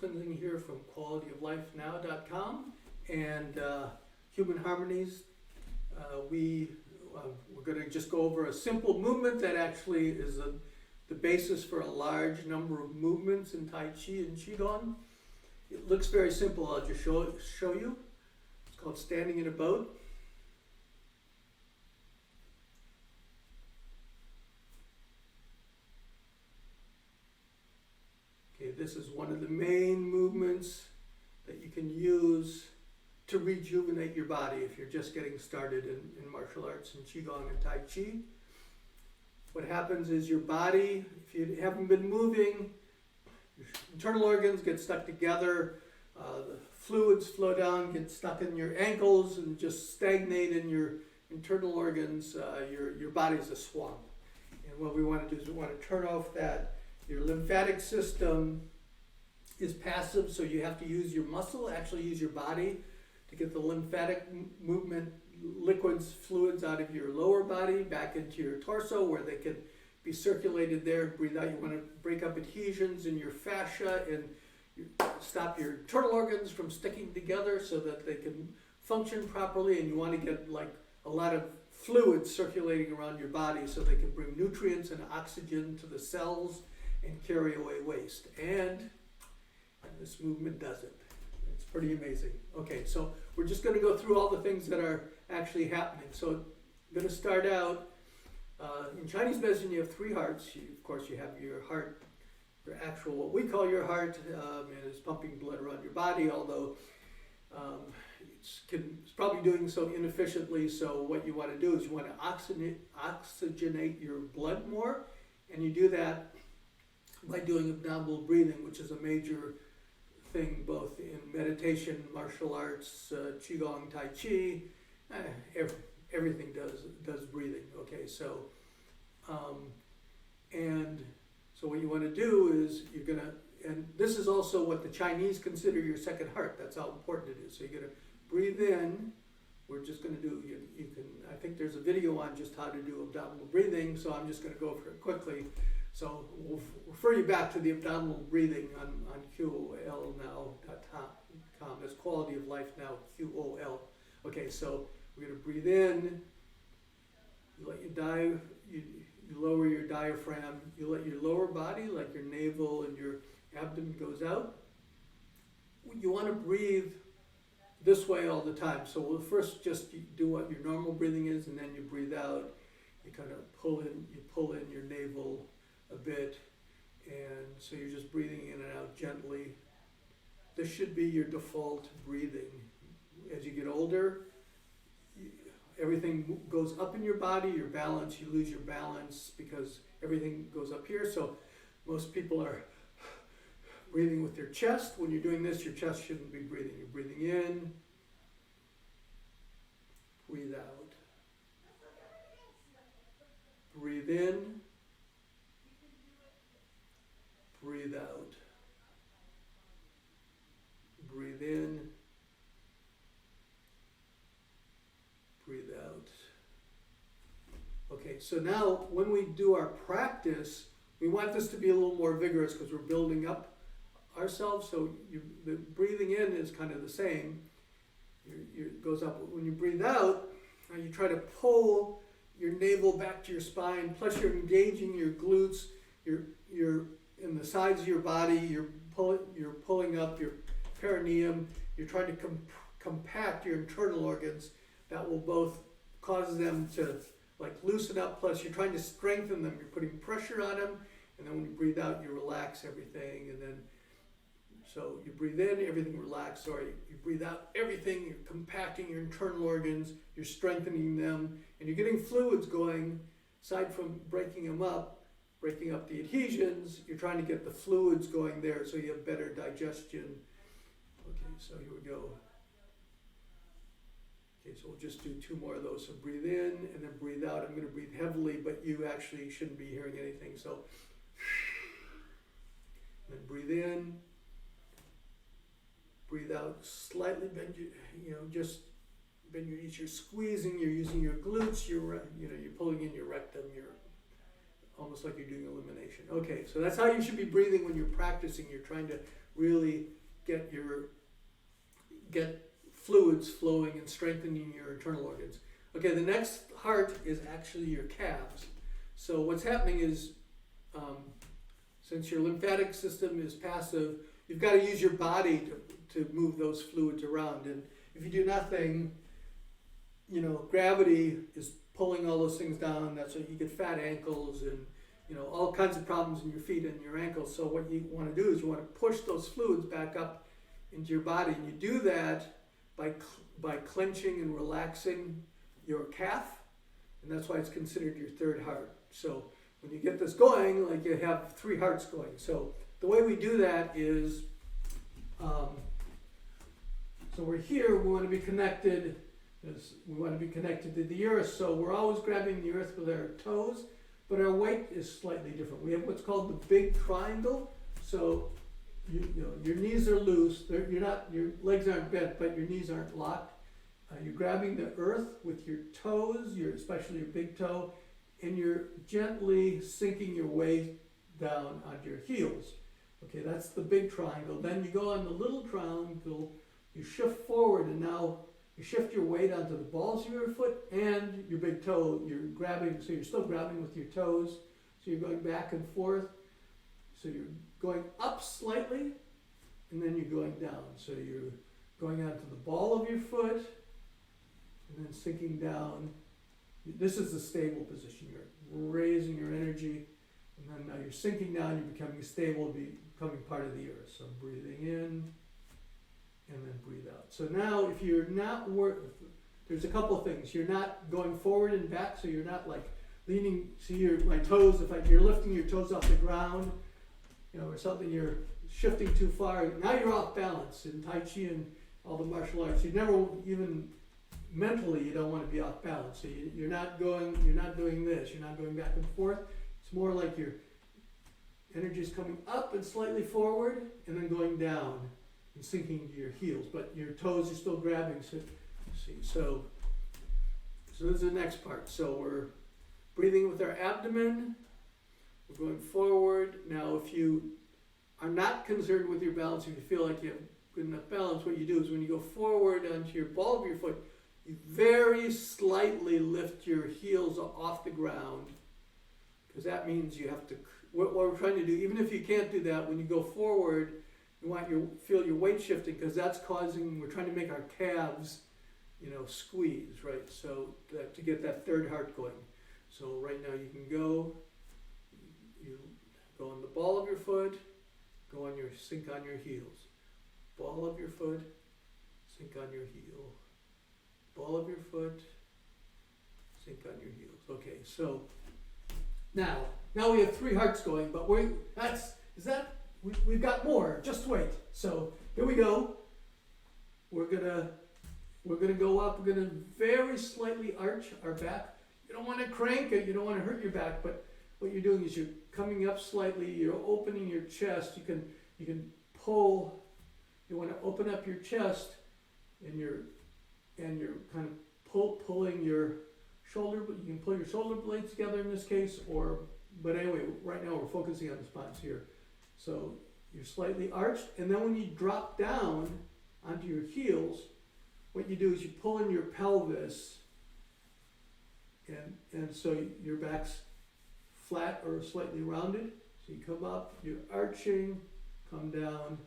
cleansing here from qualityoflifenow.com and Human Harmonies. We're going to just go over a simple movement that actually is the basis for a large number of movements in Tai Chi and Qigong. It looks very simple. I'll just show you. It's called standing in a boat. Okay, this is one of the main movements that you can use to rejuvenate your body if you're just getting started in martial arts and Qigong and Tai Chi. What happens is your body, if you haven't been moving, your internal organs get stuck together, the fluids flow down, get stuck in your ankles and just stagnate in your internal organs. Your body's a swamp. And what we want to do is we want to turn off that. Your lymphatic system is passive, so you have to use your muscle, actually use your body to get the lymphatic movement, liquids, fluids out of your lower body back into your torso where they can be circulated there. Breathe out. You want to break up adhesions in your fascia and stop your internal organs from sticking together so that they can function properly, and you want to get like a lot of fluids circulating around your body so they can bring nutrients and oxygen to the cells and carry away waste. And this movement does it. It's pretty amazing. Okay, so we're just going to go through all the things that are actually happening. So I'm going to start out, in Chinese medicine you have three hearts. Of course you have your heart, your actual, what we call your heart, and it's pumping blood around your body, although it's probably doing so inefficiently. So what you want to do is you want to oxygenate your blood more, and you do that by doing abdominal breathing, which is a major thing both in meditation, martial arts, Qigong, Tai Chi, everything does breathing. Okay, so so what you want to do is you're gonna, and this is also what the Chinese consider your second heart. That's how important it is. So you're gonna breathe in. We're just gonna do, you can, I think there's a video on just how to do abdominal breathing, so I'm just gonna go over it quickly. So we'll refer you back to the abdominal breathing on QOLnow.com. That's Quality of Life Now, QOL. Okay, so we're going to breathe in. You let you lower your diaphragm. You let your lower body, like your navel and your abdomen, goes out. You want to breathe this way all the time. So we'll first just do what your normal breathing is, and then you breathe out. You kind of pull in your navel a bit, and so you're just breathing in and out gently. This should be your default breathing. As you get older, everything goes up in your body, your balance, you lose your balance because everything goes up here. So most people are breathing with their chest. When you're doing this, your chest shouldn't be breathing. You're breathing in, breathe out. Breathe in, breathe out. Breathe in, breathe out. Okay, so now when we do our practice, we want this to be a little more vigorous because we're building up ourselves. So the breathing in is kind of the same. It goes up. When you breathe out, you try to pull your navel back to your spine, plus you're engaging your glutes, you're in the sides of your body, you're pulling up your perineum, you're trying to compact your internal organs. That will both cause them to like loosen up, plus you're trying to strengthen them, you're putting pressure on them, and then when you breathe out, you relax everything, and then, so you breathe in, everything relaxed, you breathe out, everything, you're compacting your internal organs, you're strengthening them, and you're getting fluids going, aside from breaking up the adhesions, you're trying to get the fluids going there so you have better digestion. Okay, so here we go. Okay, so we'll just do two more of those. So breathe in and then breathe out. I'm going to breathe heavily, but you actually shouldn't be hearing anything. So then breathe in, breathe out, slightly bend just bend your knees. You're squeezing, you're using your glutes, you're pulling in your rectum, your almost like you're doing elimination. Okay, so that's how you should be breathing when you're practicing. You're trying to really get fluids flowing and strengthening your internal organs. Okay, the next heart is actually your calves. So what's happening is, since your lymphatic system is passive, you've got to use your body to move those fluids around. And if you do nothing, gravity is pulling all those things down. That's why you get fat ankles and all kinds of problems in your feet and your ankles. So what you want to do is you want to push those fluids back up into your body, and you do that by clenching and relaxing your calf, and that's why it's considered your third heart. So when you get this going, like you have 3 hearts going. So the way we do that is, so we're here, we want to be connected, we want to be connected to the earth, so we're always grabbing the earth with our toes, but our weight is slightly different. We have what's called the big triangle. So your knees are loose, your legs aren't bent, but your knees aren't locked. You're grabbing the earth with your toes, especially your big toe, and you're gently sinking your weight down onto your heels. Okay, that's the big triangle. Then you go on the little triangle, you shift forward, and now you shift your weight onto the balls of your foot and your big toe. You're grabbing, so you're still grabbing with your toes. So you're going back and forth. So you're going up slightly, and then you're going down. So you're going onto the ball of your foot, and then sinking down. This is the stable position. You're raising your energy, and then now you're sinking down, you're becoming stable, becoming part of the earth. So breathing in, and then breathe out. So now if you're not, there's a couple of things. You're not going forward and back, so you're not like leaning, see my toes, if you're lifting your toes off the ground, or something, you're shifting too far. Now you're off balance. In Tai Chi and all the martial arts, you never even, mentally, you don't want to be off balance. So you're not doing this, you're not going back and forth. It's more like your energy is coming up and slightly forward, and then going down and sinking to your heels. But your toes are still grabbing. So this is the next part. So we're breathing with our abdomen. We're going forward. Now, if you are not concerned with your balance, if you feel like you have good enough balance, what you do is when you go forward onto your ball of your foot, you very slightly lift your heels off the ground, because that means you have to, what we're trying to do, even if you can't do that, when you go forward, you want feel your weight shifting, because that's causing, we're trying to make our calves, squeeze, right? So to get that third heart going. So right now you can you go on the ball of your foot, sink on your heels. Ball of your foot, sink on your heel. Ball of your foot, sink on your heels. Okay, so now we have 3 hearts going, but we've got more. Just wait. So here we go. We're gonna go up. We're gonna very slightly arch our back. You don't want to crank it. You don't want to hurt your back. But what you're doing is you're coming up slightly. You're opening your chest. You can pull. You want to open up your chest, and you're kind of pulling your shoulder. But you can pull your shoulder blades together in this case. But anyway, right now we're focusing on the spines here. So you're slightly arched, and then when you drop down onto your heels, what you do is you pull in your pelvis, and so your back's flat or slightly rounded. So you come up, you're arching, come down,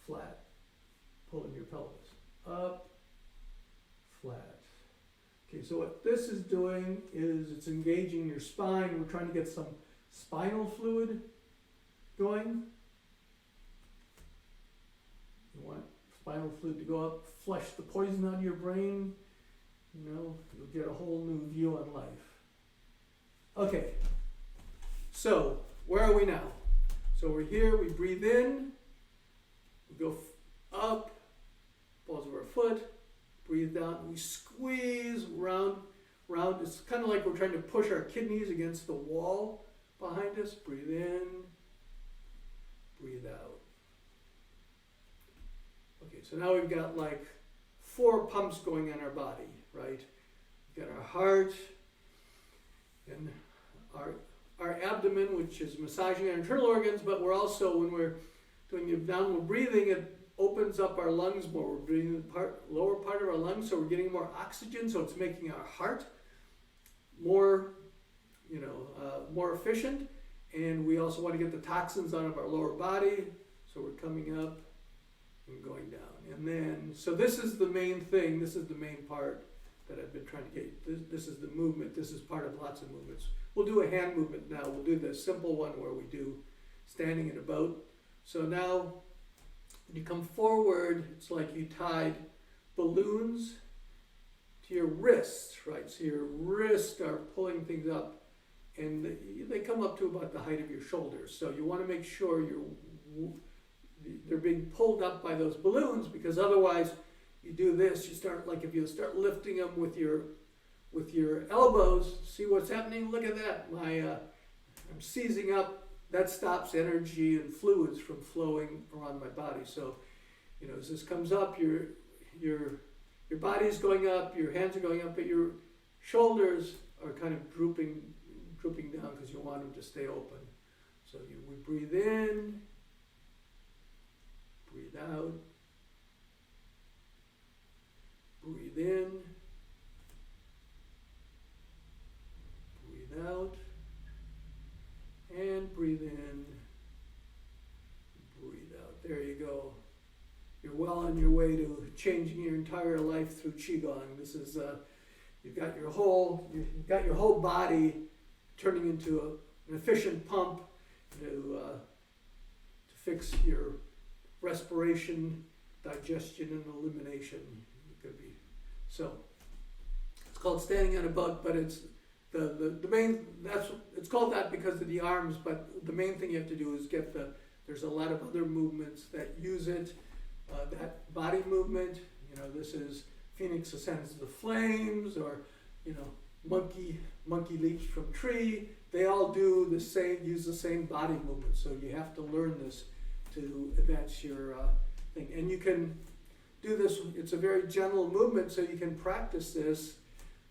flat, pulling your pelvis up, flat. Okay, so what this is doing is it's engaging your spine. We're trying to get some spinal fluid going. You want spinal fluid to go up, flush the poison out of your brain. You'll get a whole new view on life. Okay, so where are we now? So we're here, we breathe in, we go up, balls of our foot, breathe down, we squeeze round. It's kind of like we're trying to push our kidneys against the wall behind us. Breathe in, breathe out. Okay, so now we've got like 4 pumps going in our body, right? We've got our heart, and our abdomen, which is massaging our internal organs, but we're also, when we're doing the abdominal breathing, it opens up our lungs more. We're breathing the lower part of our lungs, so we're getting more oxygen, so it's making our heart more, more efficient. And we also want to get the toxins out of our lower body, so we're coming up and going down. And then, so this is the main thing, this is the main part that I've been trying to get. This is the movement, this is part of lots of movements. We'll do a hand movement now. We'll do the simple one where we do standing in a boat. So now, when you come forward, it's like you tied balloons to your wrists, right? So your wrists are pulling things up, and they come up to about the height of your shoulders. So you want to make sure they're being pulled up by those balloons, because otherwise you do this, you start, like if you start lifting them with your elbows, see what's happening? Look at that, I'm seizing up. That stops energy and fluids from flowing around my body. So, as this comes up, your body's going up, your hands are going up, but your shoulders are kind of drooping down because you want them to stay open. So we breathe in, breathe out, breathe in, breathe out, and breathe in, breathe out. There you go. You're well on your way to changing your entire life through Qigong. This is, you've got your whole body turning into an efficient pump to fix your respiration, digestion, and elimination. It could be. So it's called standing on a boat, but it's the main, it's called that because of the arms, but the main thing you have to do is there's a lot of other movements that use it. That body movement, this is Phoenix ascends to the flames, or, monkey leaps from tree. They all use the same body movement. So you have to learn this to advance your thing. And you can do this, it's a very gentle movement, so you can practice this.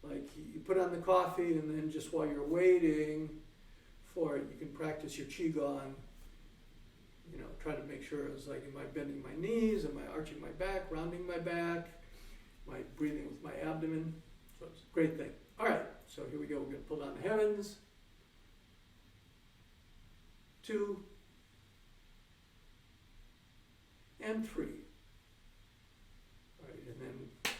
Like you put on the coffee, and then just while you're waiting for it, you can practice your Qigong. Try to make sure it's like, am I bending my knees? Am I arching my back, rounding my back? Am I breathing with my abdomen? So it's a great thing. All right, so here we go. We're going to pull down the heavens. 2 and 3.